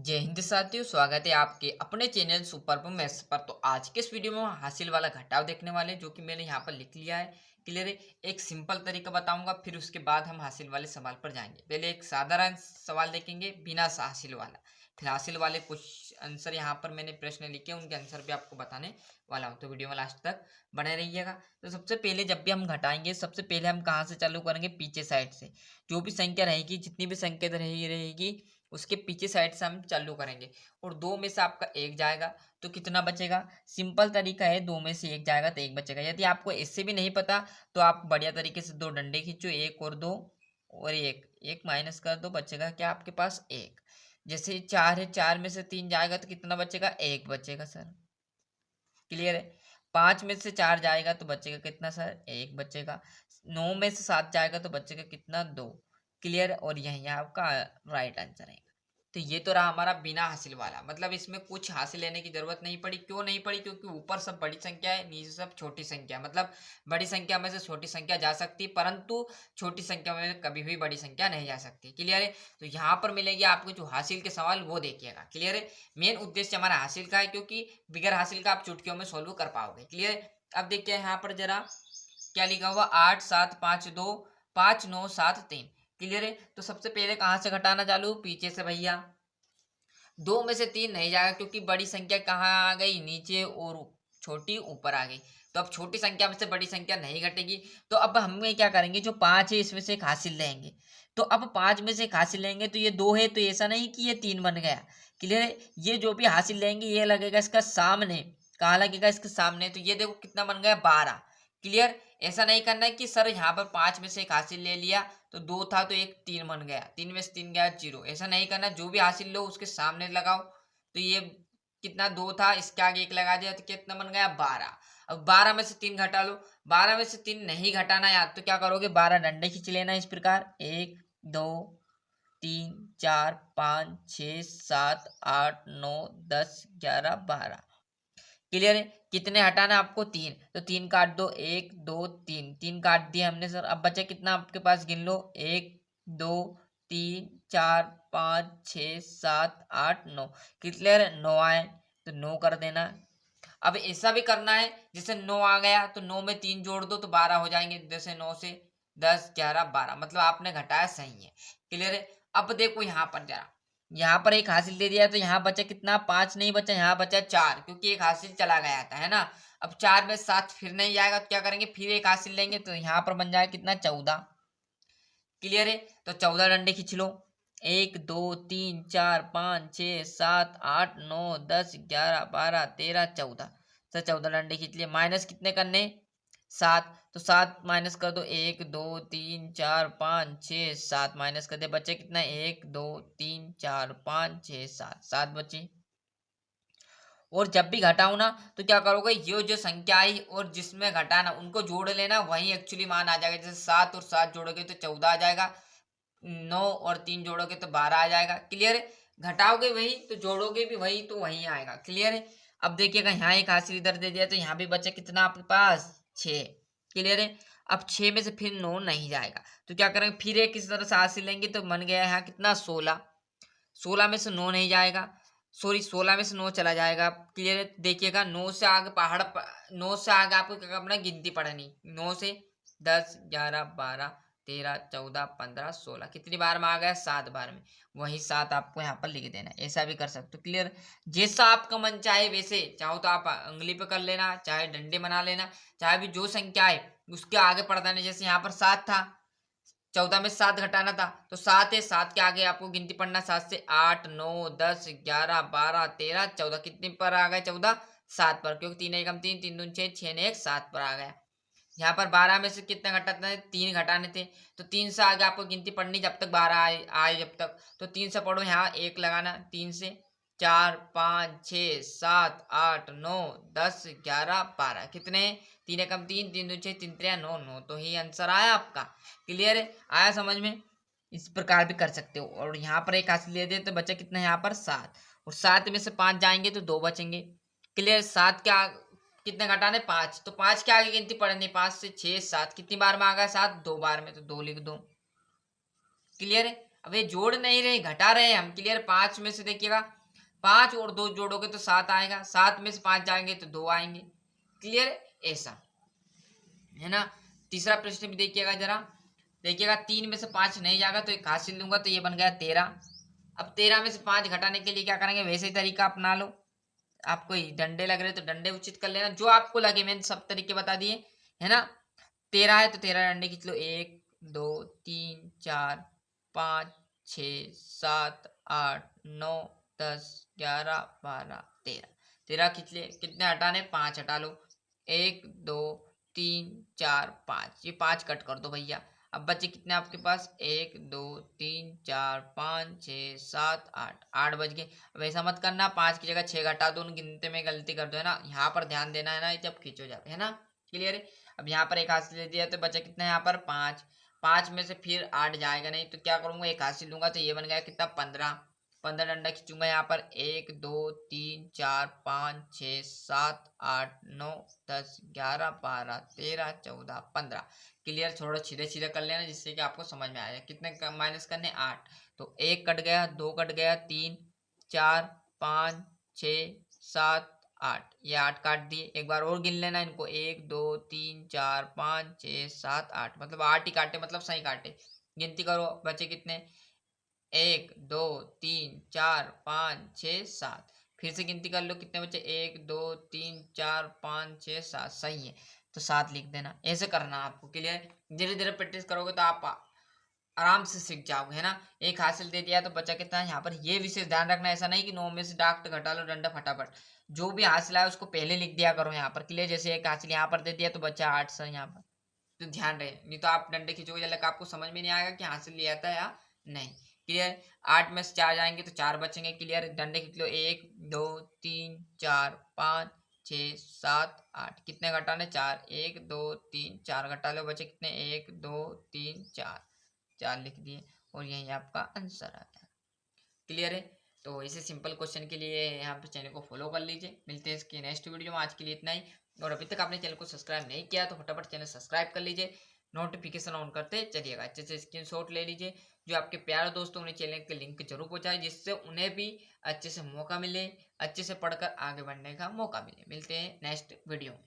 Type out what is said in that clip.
जय हिंद साथियों, स्वागत है आपके अपने चैनल सुपर मैथ्स पर। तो आज के इस वीडियो में हम हासिल वाला घटाव देखने वाले हैं, जो कि मैंने यहाँ पर लिख लिया है। क्लियर है। एक सिंपल तरीका बताऊंगा, फिर उसके बाद हम हासिल वाले सवाल पर जाएंगे। पहले एक साधारण सवाल देखेंगे बिना हासिल वाला, फिर हासिल वाले कुछ आंसर यहाँ पर मैंने प्रश्न लिखे, उनके आंसर भी आपको बताने वाला हूँ। तो वीडियो में लास्ट तक बने रहिएगा। तो सबसे पहले जब भी हम घटाएंगे, सबसे पहले हम कहाँ से चालू करेंगे? पीछे साइड से। जो भी संख्या रहेगी, जितनी भी संख्या रहेगी उसके पीछे साइड से हम चालू करेंगे। और दो में से आपका एक जाएगा तो कितना बचेगा? सिंपल तरीका है, दो में से एक जाएगा तो एक बचेगा। यदि आपको इससे भी नहीं पता तो आप बढ़िया तरीके से दो डंडे खींचो, एक और दो और एक एक माइनस कर दो, बचेगा क्या आपके पास? एक। जैसे चार है, चार में से तीन जाएगा तो कितना बचेगा? एक बचेगा सर। क्लियर है। पांच में से चार जाएगा तो बचेगा कितना सर? एक बचेगा। नौ में से सात जाएगा तो बचेगा कितना? दो। क्लियर। और यही आपका राइट आंसर है। तो ये तो रहा हमारा बिना हासिल वाला, मतलब इसमें कुछ हासिल लेने की जरूरत नहीं पड़ी। क्यों नहीं पड़ी? क्योंकि ऊपर सब बड़ी संख्या है, नीचे सब छोटी संख्या है। मतलब बड़ी संख्या में से छोटी संख्या जा सकती, परंतु छोटी संख्या में कभी भी बड़ी संख्या नहीं जा सकती। क्लियर है। तो यहाँ पर मिलेगी आपको जो हासिल के सवाल, वो देखिएगा। क्लियर है। मेन उद्देश्य हमारा हासिल का है, क्योंकि बिगर हासिल का आप चुटकियों में सोल्व कर पाओगे। क्लियर है। अब देखिए यहाँ पर जरा क्या लिखा हुआ, 8 7 5 2 5 9 7 3। क्लियर है। तो सबसे पहले कहाँ से घटाना चालू? पीछे से भैया। दो में से तीन नहीं जाएगा, क्योंकि बड़ी संख्या कहाँ आ गई? नीचे, और छोटी ऊपर आ गई। तो अब छोटी संख्या में से बड़ी संख्या नहीं घटेगी। तो अब हमें क्या करेंगे? जो पांच है इसमें से एक हासिल लेंगे। तो अब पांच में से एक हासिल लेंगे तो ये दो है, तो ऐसा नहीं कि ये तीन बन गया। क्लियर है। ये जो भी हासिल लेंगे ये लगेगा इसका सामने। कहाँ लगेगा? इसके सामने। तो ये देखो कितना बन गया? 12। क्लियर। ऐसा नहीं करना है कि सर यहाँ पर पांच में से एक हासिल ले लिया तो दो था तो एक तीन बन गया, तीन में से तीन गया जीरो। ऐसा नहीं करना। जो भी हासिल लो उसके सामने लगाओ। तो ये कितना? दो था, इसके आगे एक लगा दिया तो कितना बन गया? 12। अब 12 में से तीन घटा लो। 12 में से तीन नहीं घटाना यार, तो क्या करोगे? 12 डंडे खींच लेना इस प्रकार। एक, दो, तीन, चार, पाँच, छ, सात, आठ, नौ, 10, 11, 12। क्लियर है। कितने हटाना आपको? तीन। तो तीन काट दो, एक, दो, तीन। तीन काट दिया हमने सर। अब बचा कितना आपके पास? गिन लो। एक, दो, तीन, चार, पाँच, छ, सात, आठ, नौ। क्लियर है। नौ आए तो नौ कर देना। अब ऐसा भी करना है, जैसे नौ आ गया तो नौ में तीन जोड़ दो तो 12 हो जाएंगे। जैसे नौ से 10, 11, 12, मतलब आपने घटाया सही है। क्लियर है। अब देखो यहाँ पर जरा, यहाँ पर एक हासिल दे दिया तो यहाँ बचा कितना? पांच नहीं बचा, यहाँ बचा चार, क्योंकि एक हासिल चला गया था, है ना। अब चार में सात फिर नहीं जाएगा तो क्या करेंगे? फिर एक हासिल लेंगे तो यहाँ पर बन जाएगा कितना? 14। क्लियर है। तो 14 डंडे खींच लो। एक, दो, तीन, चार, पाँच, छ, सात, आठ, नौ, 10, 11, 12, 13, 14। तो 14 डंडे खींच लिए। माइनस कितने करने? सात। तो सात माइनस कर दो। एक, दो, तीन, चार, पाँच, छ, सात माइनस कर दे। बचे कितना? एक, दो, तीन, चार, पाँच, छ, सात। सात बचे। और जब भी घटाओ ना तो क्या करोगे? ये जो संख्या आई और जिसमें घटाना उनको जोड़ लेना, वही एक्चुअली मान आ जाएगा। जैसे सात और सात जोड़ोगे तो 14 आ जाएगा, नौ और तीन जोड़ोगे तो 12 आ जाएगा। क्लियर है। घटाओगे वही तो जोड़ोगे भी वही, तो वही आएगा। क्लियर है। अब देखिएगा यहाँ एक हासिल इधर दे दिया तो यहाँ भी बचा कितना आपके पास? 6। क्लियर है। अब 6 में से फिर 9 नहीं जाएगा तो क्या करेंगे? फिर एक इस तरह से हासिल लेंगे तो बन गया यहाँ कितना? 16। 16 में से 9 नहीं जाएगा, सॉरी 16 में से 9 चला जाएगा। क्लियर है। देखिएगा 9 से आगे 9 से आगे आपको क्या करना? गिनती पढ़नी। 9 से 10, 11, 12, 13, 14, 15, 16। कितनी बार में आ गया? 7 बार में। वही 7 आपको यहाँ पर लिख देना। ऐसा भी कर सकते हो। क्लियर। जैसा आपका मन चाहे वैसे, चाहो तो आप उंगली पे कर लेना, चाहे डंडे बना लेना, चाहे भी जो संख्या है उसके आगे पढ़ देना। जैसे यहाँ पर 7 था, 14 में 7 घटाना था तो 7 है, 7 के आगे आपको गिनती पढ़ना। 7 से 8, 9, 10, 11, 12, 13, 14। कितने पर आ गए? 14। 7 पर, क्योंकि तीन एकम तीन, तीन दून छः, छः ने एक, 7 पर आ गया। यहाँ पर 12 में से कितने घटाते हैं? 3 घटाने थे तो 3 से आगे आपको गिनती पढ़नी जब तक 12 आए जब तक। तो 3 से पढ़ो, यहाँ एक लगाना। 3 से 4, 5, 6, 7, 8, 9, 10, 11, 12। कितने? तीन एकम तीन, तीन दो छः, तीन त्रिया नौ। नौ तो ही आंसर आया आपका। क्लियर है। आया समझ में? इस प्रकार भी कर सकते हो। और यहाँ पर एक हासिल ले दे तो बचा कितना? यहाँ पर 7। और 7 में से 5 जाएंगे तो 2 बचेंगे। क्लियर। 7 के कितने घटाने? 5। तो 5 के आगे गिनती पढ़नी। 5 से 6, 7। कितनी बार में आ गया? 7। 2 बार में, तो 2 लिख दो। क्लियर है। अब ये जोड़ नहीं रहे, घटा रहे हैं हम। क्लियर। 5 में से देखिएगा 5 और 2 जोड़ोगे तो 7 आएगा, 7 में से 5 जाएंगे तो 2 आएंगे। क्लियर। ऐसा है ना। तीसरा प्रश्न भी देखिएगा जरा, देखिएगा 3 में से 5 नहीं जाएगा तो एक हासिल लूंगा, तो ये बन गया 13। अब 13 में से 5 घटाने के लिए क्या करेंगे, वैसे ही तरीका अपना लो। आपको डंडे लग रहे तो डंडे उचित कर लेना, जो आपको लगे। मैंने सब तरीके बता दिए है ना। 13 है तो 13 डंडे खींच लो। 1 2 3 4 5 6 7 8 9 10 11 12 13। 13 खींच लिए। कितने हटाने, 5 हटा लो। 1 2 3 4 5, ये 5 कट कर दो भैया। अब बचे कितने आपके पास, 1 2 3 4 5 6 7 8, 8 बच गए। अब ऐसा मत करना 5 की जगह 6 घटा दो, उन गिनते में गलती कर दो है ना। यहाँ पर ध्यान देना है ना जब खींचो जाते है ना। क्लियर है। अब यहाँ पर एक हासिल ले दिया तो बचा कितना है यहाँ पर 5। 5 में से फिर 8 जाएगा नहीं तो क्या करूंगा, एक हासिल लूंगा तो ये बन गया कितना 15। 15 डंडा खींचूंगा यहाँ पर। 1 2 3 4 5 6 7 8 9 10 11 12 13 14 15। क्लियर। थोड़ा सीधे सीधे कर लेना जिससे कि आपको समझ में आए। कितने माइनस करने, 8। तो 1 कट गया, 2 कट गया, 3 4 5 6 7 8, ये 8 काट दिए। एक बार और गिन लेना इनको, 1 2 3 4 5 6 7 8, मतलब 8 ही काटे, मतलब सही काटे। गिनती करो, बचे कितने, 1 2 3 4 5 6 7। फिर से गिनती कर लो कितने बचे, 1 2 3 4 5 6 7, सही है तो 7 लिख देना। ऐसे करना आपको। क्लियर। धीरे धीरे प्रैक्टिस करोगे तो आप आराम से सीख जाओगे है ना। एक हासिल दे दिया तो बचा कितना है यहाँ पर, ये विशेष ध्यान रखना। ऐसा नहीं कि 9 में से डाक घटा लो डंडा फटाफट, जो भी हासिल है उसको पहले लिख दिया करो यहाँ पर। क्लियर। जैसे एक हासिल यहाँ पर दे दिया तो बचा 8 सर यहाँ पर, तो ध्यान रहे, नहीं तो आप डंडे खींचोगे जब तक आपको समझ में नहीं आएगा कि हासिल लिया था या नहीं। क्लियर। 8 में से 4 जाएंगे तो 4 बचेंगे। क्लियर। डंडे खींच लो, 1 2 3 4 5 6 7 8, कितने घटाने, 4। 1 2 3 4 घटा लो, बचे कितने, 1 2 3 4, 4 लिख दिए और यही आपका आंसर आता है। क्लियर है। तो इसे सिंपल क्वेश्चन के लिए यहाँ पे चैनल को फॉलो कर लीजिए। मिलते हैं इसके नेक्स्ट वीडियो में। आज के लिए इतना ही। और अभी तक आपने चैनल को सब्सक्राइब नहीं किया तो फटाफट चैनल सब्सक्राइब कर लीजिए, नोटिफिकेशन ऑन करते चलिएगा। अच्छे से स्क्रीनशॉट ले लीजिए, जो आपके प्यारे दोस्तों उन्हें चैनल के लिंक जरूर पहुंचाए, जिससे उन्हें भी अच्छे से मौका मिले, अच्छे से पढ़कर आगे बढ़ने का मौका मिले। मिलते हैं नेक्स्ट वीडियो में।